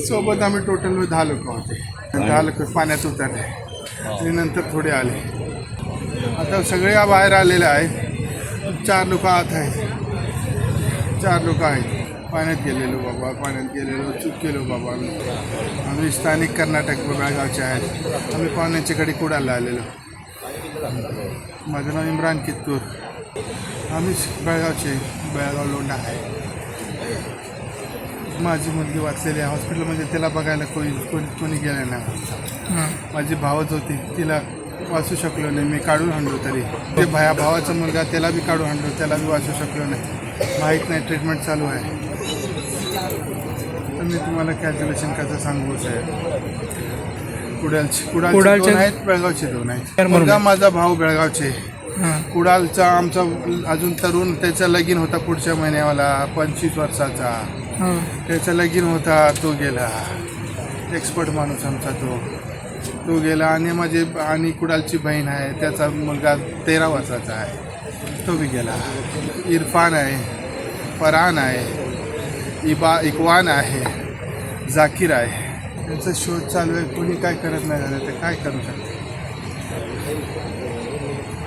सोबत आम्ही टोटल 10 लोक होते. 10 लोक पाण्यात उतरले आणि नंतर थोडे आले. आता सगळे बाहेर आलेले आहेत. 4 लोक आत आहेत. 4 लोक आहेत. पाण्यात गेलेलो बाबा, पाण्यात गेलेलो, चूक केलो बाबा. आम्ही स्थानिक कर्नाटक बेळगावचे आहेत. आम्ही पाहुण्यांच्याकडे कुडाला आलेलो. माझं नाव इम्रान कित्तूर. आम्ही बेळगावचे, बेळगाव लोंढा आहे. माझी मुलगी वाचलेली आहे हॉस्पिटलमध्ये. त्याला बघायला कोणी गेलं नाही. माझी भावच होती, तिला वाचू शकलो नाही. मी काढून आणलो तरी. ते भावाचा मुलगा, त्याला बी काढून आणलो, त्याला बी वाचू शकलो नाही. माहीत नाही, ट्रीटमेंट चालू आहे. तर मी तुम्हाला कॅल्क्युलेशन कसं सांगू साहेब. कुडालचे 2 आहेत, बेळगावचे 2 आहेत. मुलगा माझा भाऊ बेळगावचे. कुडालचा आमचा अजून तरुण, त्याचा लगीन होता पुढच्या महिन्याला, 25 वर्षाचा. त्याचा लगीन होता, तो गेला. एक्सपर्ट माणूस आमचा तो गेला. आणि कुडालची बहीण आहे, त्याचा मुलगा 13 वर्षाचा आहे, तो बी गेला. इरफान आहे, फरहान आहे, इकवान आहे, जाकीर आहे. त्यांचा शोध चालू आहे. कोणी काय करत नाही झालं तर काय करू शकतो.